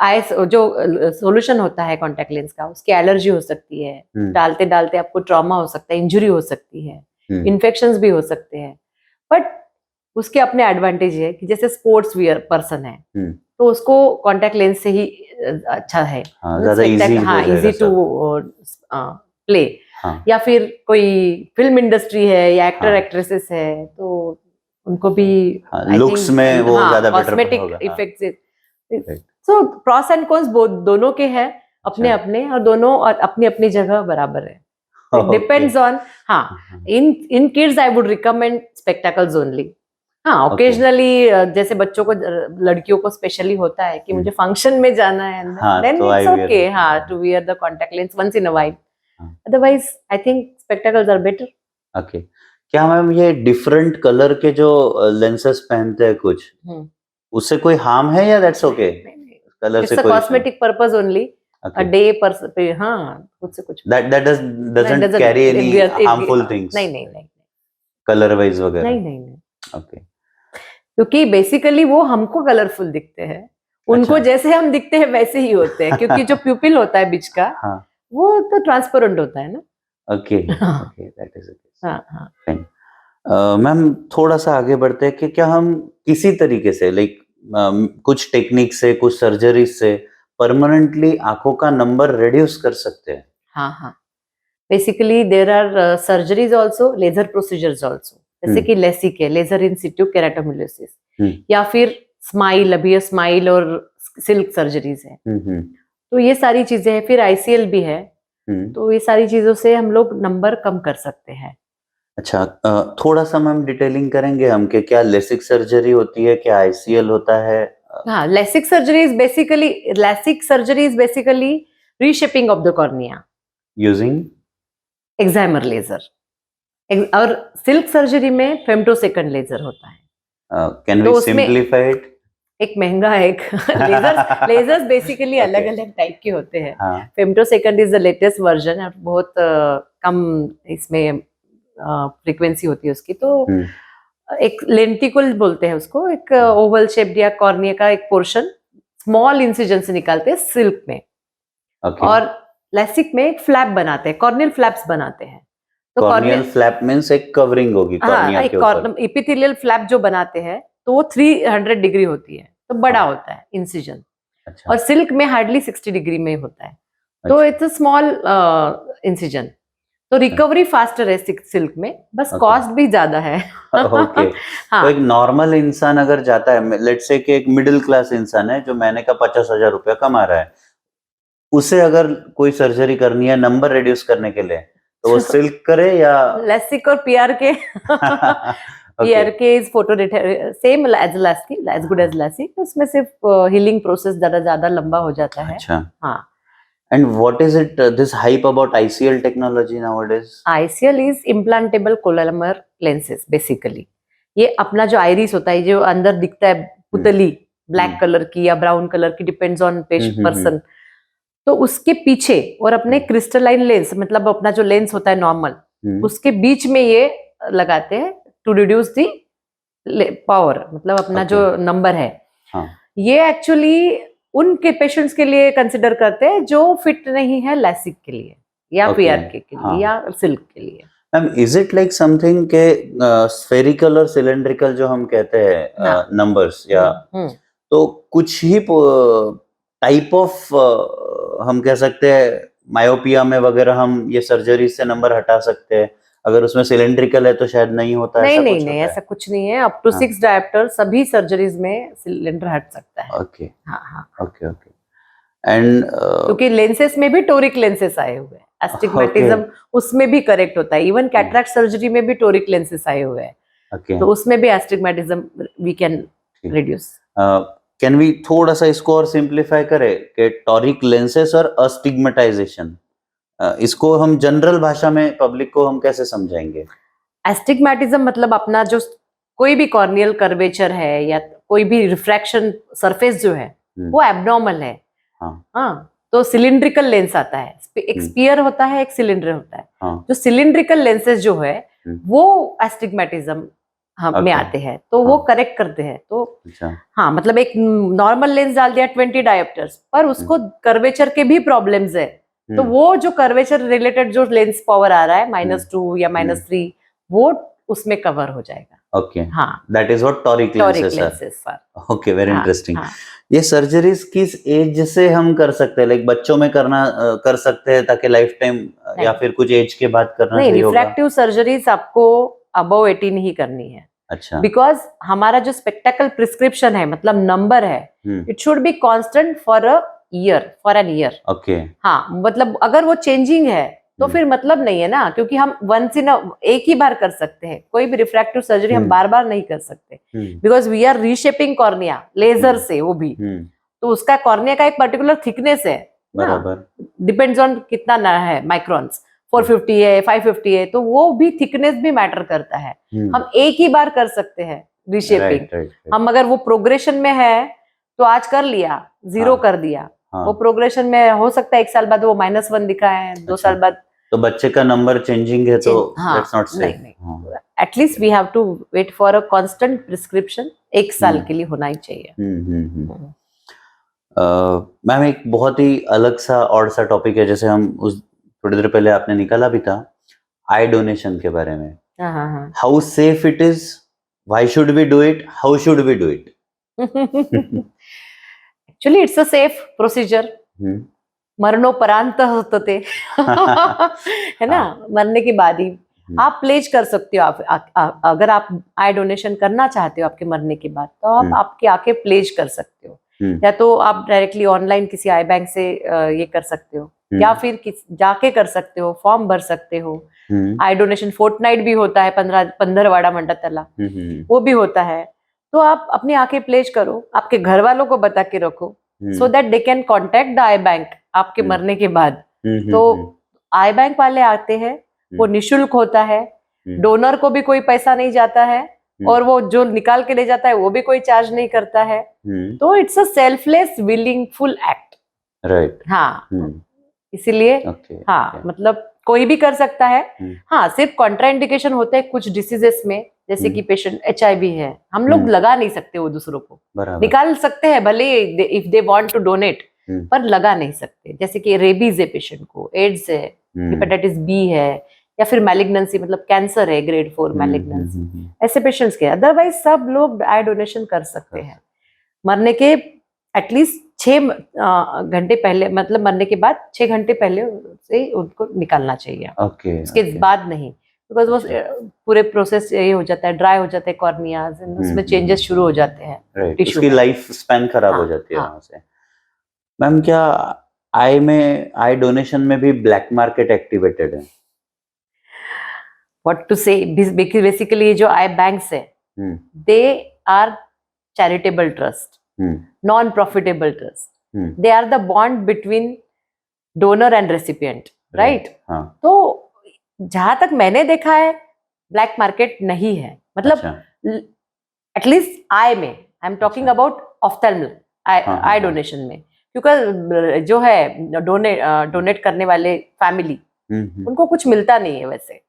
आइस जो सॉल्यूशन होता है कॉन्टैक्ट लेंस का, उसकी एलर्जी हो सकती है, डालते डालते आपको ट्रॉमा हो सकता है, इंजरी हो सकती है, इन्फेक्शंस भी हो सकते हैं। बट उसके अपने एडवांटेज है कि जैसे स्पोर्ट्स वियर पर्सन है तो उसको कॉन्टैक्ट लेंस से ही अच्छा है, इजी टू प्ले। या फिर कोई फिल्म इंडस्ट्री है या एक्टर एक्ट्रेसेस है तो उनको भी लुक्स में वो ज्यादा cosmetic effects. So pros and cons दोनों के हैं अपने अपने, और दोनों अपनी अपनी जगह बराबर है। Depends on, in kids I would recommend spectacles only. Occasionally जैसे बच्चों को, लड़कियों को स्पेशली होता है कि मुझे फंक्शन में जाना है, then it's okay to wear the contact lens once in a while. Otherwise I think spectacles are better. Okay, क्या मैम ये डिफरेंट कलर के जो लेंसेस पहनते हैं कुछ, उससे कोई हार्म है या दैट्स ओके? कलर से कोई cosmetic purpose only, a day पर कुछ से कुछ, that doesn't carry any harmful things. नहीं कलर वाइज वगैरह नहीं। ओके, क्योंकि बेसिकली वो हमको कलरफुल दिखते हैं, उनको जैसे हम दिखते हैं वैसे ही होते हैं, क्योंकि जो प्यूपिल होता है बीच का वो तो ट्रांसपेरेंट होता है ना। Okay that is okay. Ma'am, थोड़ा सा आगे बढ़ते हैं कि क्या हम किसी तरीके से लाइक कुछ टेक्निक से, कुछ सर्जरी से परमानेंटली आंखों का नंबर रिड्यूस कर सकते हैं? हाँ, basically there are surgeries also, laser procedures also, जैसे कि लेसिक है, लेजर इन सिटू केराटोमियोसिस, या फिर स्माइल, अभी स्माइल और सिल्क सर्जरीज है, तो ये सारी चीजें हैं। फिर आईसीएल भी है, तो ये सारी चीजों से हम लोग नंबर कम कर सकते हैं। अच्छा, थोड़ा सा मैम डिटेलिंग करेंगे हम कि क्या लेसिक सर्जरी होती है, क्या आईसीएल होता है? हाँ, LASIK surgery is basically reshaping of the cornea using excimer laser, और सिल्क सर्जरी में फेम्टोसेकंड लेजर होता है। Can we simplify it? एक महंगा है, एक लेजर्स बेसिकली अलग अलग टाइप के होते हैं। Femtosecond is the latest version, और बहुत कम इसमें फ्रीक्वेंसी होती है उसकी। तो एक लेंटिकुल बोलते हैं उसको, एक ओवल शेप्ड या कॉर्निया का एक पोर्शन स्मॉल इंसिजन से निकालते हैं सिल्क में, और LASIK में एक फ्लैप बनाते हैं, कॉर्नियल फ्लैप्स बनाते हैं। तो कॉर्नियल फ्लैप मींस एक कवरिंग होगी कॉर्निया हाँ, के ऊपर। इपिथेलियल फ्लैप जो बनाते हैं तो वो 300 डिग्री होती है, तो बड़ा हाँ। होता है इंसिजन। अच्छा और सिल्क में हार्डली 60 डिग्री में होता है, तो अच्छा इट्स अ स्मॉल इंसिजन। तो रिकवरी फास्टर है सिल्क में, बस Okay. कॉस्ट भी ज्यादा है। ओके तो एक नॉर्मल इंसान अगर जाता है, लेट्स से कि एक मिडिल क्लास इंसान है जो महीने का 50,000 रुपया कमा रहा है, उसे अगर कोई सर्जरी करनी है नंबर रिड्यूस करने के लिए, तो वो सिल्क करे या LASIK और PRK okay PRK is photo same as LASIK, as good as LASIK। उसमें सिर्फ हीलिंग प्रोसेस ज्यादा लंबा हो जाता है। अच्छा हाँ, and what is it this hype about ICL technology nowadays? ICL is implantable collamer lenses basically. ये अपना जो आइरिस होता है, जो अंदर दिखता है पुतली ब्लैक कलर की या ब्राउन कलर की, डिपेंड्स ऑन पर्सन, तो उसके पीछे और अपने क्रिस्टलाइन लेंस, मतलब अपना जो लेंस होता है नॉर्मल, उसके बीच में ये लगाते हैं टू रिड्यूस दी पावर, मतलब अपना Okay. जो नंबर है। हाँ ये एक्चुअली उनके पेशेंट्स के लिए कंसिडर करते हैं जो फिट नहीं है LASIK के लिए या Okay. PRK के लिए हाँ। या सिल्क के लिए। Ma'am is it like something के स्फेरिकल और सिलेंड्रिकल जो हम कहते हैं हाँ। नंबर्स या हम्म, तो कुछ ही टाइप ऑफ हम कह सकते हैं मायोपिया में वगैरह हम ये सर्जरी से नंबर हटा सकते हैं, अगर उसमें सिलेंड्रिकल है तो शायद नहीं होता, नहीं ऐसा नहीं कुछ नहीं, होता ऐसा कुछ नहीं है। अप टू हाँ। 6 डायप्टर सभी सर्जरीज में सिलेंडर हट सकता है। है ओके हाँ हाँ, ओके ओके एंड क्योंकि लेंसेस में भी टोरिक लेंसेस आए हुए हैं, एस्टिग्मेटिज्म उसमें भी करेक्ट होता है। इवन कैटरेक्ट सर्जरी में भी टोरिक लेंसेस आए हुए हैं, ओके तो उसमें भी astigmatism we can reduce. Can we थोड़ा सा इसको और सिंप्लीफाई करें कि टॉरिक लेंसेस और अस्टिग्मेटाइजेशन, इसको हम जनरल भाषा में पब्लिक को हम कैसे समझाएंगे? एस्टिग्मेटिज्म मतलब अपना जो कोई भी कॉर्नियल कर्वेचर है या कोई भी रिफ्रैक्शन सरफेस जो है वो एब्नॉर्मल है। हाँ हाँ, तो सिलिंड्रिकल लेंस आता है, एक स्पीयर होता है, एक सिलिंडर होता है। हाँ जो सिलिंड्रिकल लेंसेज जो है वो एस्टिग्मेटिज्म हम में Okay. आते हैं, तो वो हाँ। करेक्ट करते हैं। तो अच्छा हाँ, मतलब एक नॉर्मल लेंस डाल दिया 20 डायोप्टर्स पर उसको कर्वेचर के भी प्रॉब्लम्स है, तो वो जो कर्वेचर रिलेटेड जो लेंस पावर आ रहा है -2 या -3, वो उसमें कवर हो जाएगा। ओके हाँ, that is what toric toric lenses are. Lenses पर। ओके वेरी हाँ, इंटरेस्टिंग। हाँ। ये सर्जरीज किस एज से हम कर सकते हैं, लाइक बच्चों में करना कर सकते हैं ताकि लाइफ टाइम, या नहीं। फिर कुछ एज के बाद करना नहीं, सही होगा? रिफ्रैक्टिव सर्जरीज आपको अबव 18 ही करनी है, अच्छा बिकॉज हमारा जो स्पेक्टेकल प्रिस्क्रिप्शन है, मतलब नंबर है, it should be constant for an year. Okay हाँ, मतलब अगर वो चेंजिंग है तो फिर मतलब नहीं है ना, क्योंकि हम वंस इन एक ही बार कर सकते हैं, कोई भी रिफ्रैक्टिव सर्जरी हम बार बार नहीं कर सकते, because we are reshaping cornea laser से, वो भी तो उसका कॉर्निया का एक पर्टिकुलर थिकनेस है ना, बराबर डिपेंड्स ऑन कितना ना है माइक्रॉन्स, 450 है 550 है, तो वो भी थिकनेस भी मैटर करता है। हम एक ही बार कर सकते हैं रिशेपिंग। हम अगर वो प्रोग्रेशन में है तो आज कर लिया, 0 हाँ। कर दिया, हाँ। वो प्रोग्रेशन में हो सकता है 1 साल बाद वो -1 दिखाए, 2 साल बाद। तो बच्चे का नंबर चेंजिंग है तो हाँ, दैट्स नॉट सेफ। नहीं, at least we have to wait for a constant prescription, 1 साल के लिए होना ही चाहिए। मैम एक बहुत ही अलग सा और सा टॉपिक है, जैसे हम उस थोड़ी देर पहले आपने निकाला भी था, आई डोनेशन के बारे में। हाँ। How safe it is, why should we do it, how should we do it? Actually it's a safe procedure, मरणोपरांत होतं ते है ना, मरने के बाद ही आप प्लेज कर सकते हो। अगर आप आई डोनेशन करना चाहते हो आपके मरने के बाद, तो आप आपकी आंखें प्लेज कर सकते हो, या तो आप डायरेक्टली ऑनलाइन किसी आई बैंक से ये कर सकते हो, या फिर जाके कर सकते हो, फॉर्म भर सकते हो। आई डोनेशन फोर्टनाइट भी होता है, 15 म्हणतात त्याला, वो भी होता है। तो आप अपनी आंखें प्लेज करो, आपके घर वालों को बता के रखो, so that they can contact the I bank आपके मरने के बाद। तो आई बैंक वाले आते हैं, वो निशुल्क होता है, डोनर को भी कोई पैसा नहीं जाता है, और वो जो निकाल के ले जाता है वो भी कोई चार्ज नहीं करता है। तो it's a selfless willingful act, right. हाँ, इसीलिए हाँ, मतलब कोई भी कर सकता है। हाँ, सिर्फ कॉन्ट्राइंडिकेशन होते हैं कुछ डिसीजेस में, जैसे कि पेशेंट HIV है, हम लोग लगा नहीं सकते वो दूसरों को, निकाल सकते हैं भले if they want to donate, पर लगा नहीं सकते, जैसे कि रेबीज है पेशेंट को, एड्स है, हेपेटाइटिस बी है, या फिर मैलिग्नेंसी मतलब कैंसर है ग्रेड 4 मैलिग्नेंसी, ऐसे पेशेंट्स के। अदरवाइज सब लोग आई डोनेशन कर सकते हैं मरने के एटलीस्ट 6 घंटे पहले, मतलब मरने के बाद 6 घंटे पहले से उनको निकालना चाहिए। उसके बाद नहीं, बिकॉज वो पूरे प्रोसेस ये हो जाता है, ड्राई हो जाते हैं कॉर्नियाज, उसमें चेंजेस शुरू हो जाते हैं, टिश्यू उसकी लाइफ स्पैन खराब हो जाती है वहां से। मैम क्या आई डोनेशन में भी ब्लैक मार्केट एक्टिवेटेड है? व्हाट टू से, बेसिकली जो आई बैंक्स है they are charitable trust, non profitable trust, they are the bond between donor and recipient, right? तो जहां तक मैंने देखा है ब्लैक मार्केट नहीं है, मतलब एटलीस्ट आई में, I am talking about ophthalmic eye donation में, क्योंकि जो है डोनेट करने वाले फैमिली उनको कुछ मिलता नहीं है वैसे,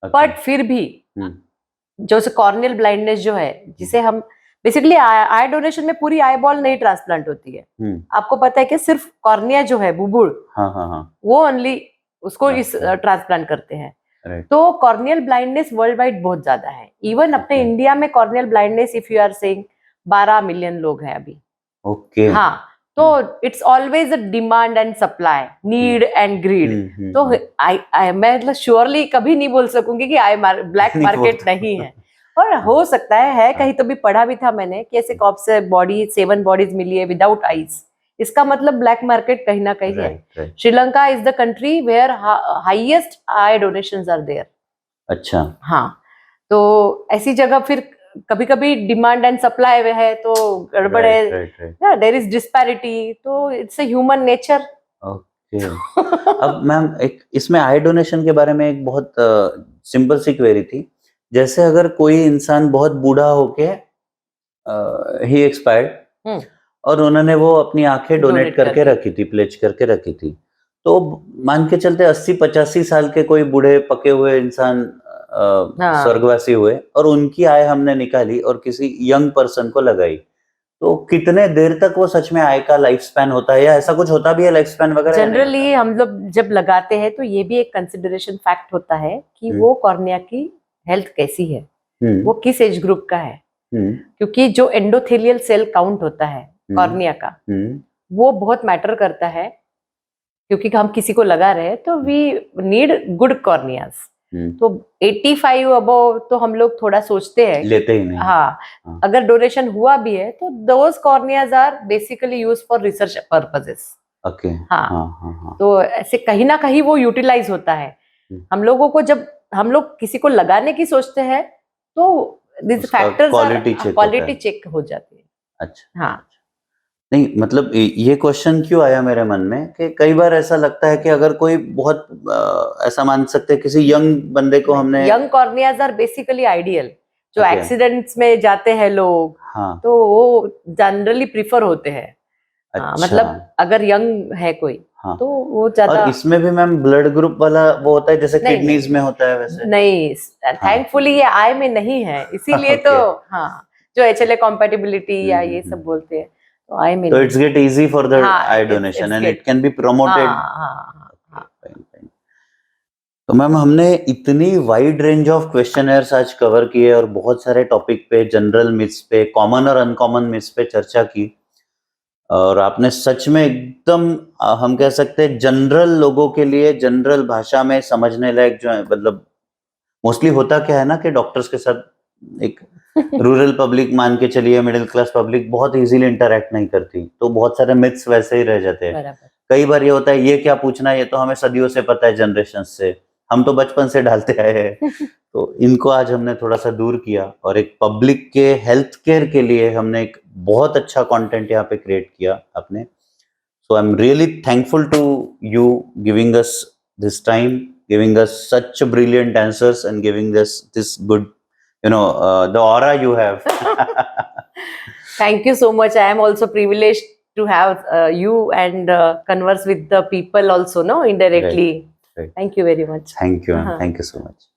बट फिर भी जो कॉर्नियल ब्लाइंडनेस जो है, जिसे हम बेसिकली आई डोनेशन में पूरी आई बॉल नहीं ट्रांसप्लांट होती है, आपको पता है कि सिर्फ कॉर्निया जो है बुबुल, वो ओनली उसको इस ट्रांसप्लांट करते हैं। तो कॉर्नियल ब्लाइंडनेस वर्ल्ड वाइड बहुत ज्यादा है। इवन अपने इंडिया में corneal blindness if you are saying 12 million लोग हैं अभी। हाँ, तो it's always a demand and supply, need and greed. तो मैं मतलब श्योरली कभी नहीं बोल सकूंगी कि ब्लैक मार्केट नहीं है, और हो सकता है कहीं तो भी पढ़ा भी था मैंने कि ऐसे कॉप से बॉडी 7 बॉडीज मिली है विदाउट आईज, इसका मतलब ब्लैक मार्केट कहीं ना कहीं है। Sri Lanka is the country where highest eye donations are there. अच्छा, हाँ, तो ऐसी जगह फिर कभी कभी डिमांड एंड सप्लाई है तो गड़बड़ है, देयर इज डिस्पैरिटी, तो it's a human nature. Okay. अब मैम एक इसमें आई डोनेशन के बारे में एक बहुत सिंपल सी क्वेरी थी, जैसे अगर कोई इंसान बहुत बूढ़ा होके ही एक्सपायर्ड और उन्होंने वो अपनी आंखें डोनेट करके रखी थी, प्लेज करके रखी थी, तो मान के चलते 80-85 साल के कोई बूढ़े पके हुए इंसान स्वर्गवासी हुए और उनकी आय हमने निकाली और किसी यंग पर्सन को लगाई, तो कितने देर तक वो सच में आय का लाइफ स्पैन होता है, या ऐसा कुछ होता भी है लाइफ स्पैन वगैरह? जनरली हम लोग जब लगाते हैं तो ये भी एक कंसिडरेशन फैक्ट होता है कि वो कॉर्निया की हेल्थ कैसी है, वो किस एज ग्रुप का है, क्योंकि जो एंडोथेलियल सेल काउंट होता है कॉर्निया का, वो बहुत मैटर करता है, क्योंकि हम किसी को लगा रहे हैं तो वी नीड गुड कॉर्नियाज। तो 85 अबव तो हम लोग थोड़ा सोचते हैं, लेते ही नहीं। हाँ, अगर डोनेशन हुआ भी है तो those corneas are basically use for research purposes. Okay, हाँ, तो ऐसे कहीं ना कहीं वो यूटिलाइज होता है। हम लोगों को जब हम लोग किसी को लगाने की सोचते हैं तो दिस फैक्टर्स क्वालिटी चेक हो जाती है। अच्छा, हाँ, नहीं मतलब ये क्वेश्चन क्यों आया मेरे मन में कि कई बार ऐसा लगता है कि अगर कोई बहुत ऐसा मान सकते हैं किसी यंग बंदे को हमने, यंग कॉर्नियाज आर बेसिकली आइडियल, जो एक्सीडेंट्स में जाते हैं लोग, हाँ, तो वो जनरली प्रीफर होते हैं। अच्छा, मतलब अगर यंग है कोई, हाँ, तो वो ज्यादा। और इसमें भी मैम ब्लड ग्रुप वाला वो होता है जैसे किडनीज में होता है वैसे? नहीं, थैंकफुली ये आई में नहीं है, इसीलिए तो हाँ, जो HLA कॉम्पैटिबिलिटी या ये सब बोलते हैं, तो आई में, तो it's get easy for the I donation and it can be promoted. तो मैम हमने इतनी वाइड रेंज ऑफ क्वेश्चनर्स आज कवर किए और बहुत सारे टॉपिक पे, जनरल मिथ्स पे, कॉमन और अनकॉमन मिथ्स पे चर्चा की, और आपने सच में एकदम हम कह सकते हैं जनरल लोगों के लिए जनरल भाषा में समझने लायक, जो है मतलब मोस्टली होता क्या है ना कि डॉक्टर्स के साथ एक रूरल पब्लिक मान के चलिए, मिडिल क्लास पब्लिक बहुत इजीली इंटरेक्ट नहीं करती, तो बहुत सारे मिथ्स वैसे ही रह जाते हैं। कई बार ये होता है ये क्या पूछना, ये तो हमें सदियों से पता है, जनरेशन से, हम तो बचपन से डालते आए हैं। तो इनको आज हमने थोड़ा सा दूर किया और एक पब्लिक के हेल्थ केयर के लिए हमने एक बहुत अच्छा कंटेंट यहाँ पे क्रिएट किया आपने। So I am really thankful to you giving us this time, giving us such brilliant answers and giving us this good, the aura you have. Thank you so much. I am also privileged to have you and converse with the people also, no, indirectly. Right. Thank you very much. Thank you, thank you so much.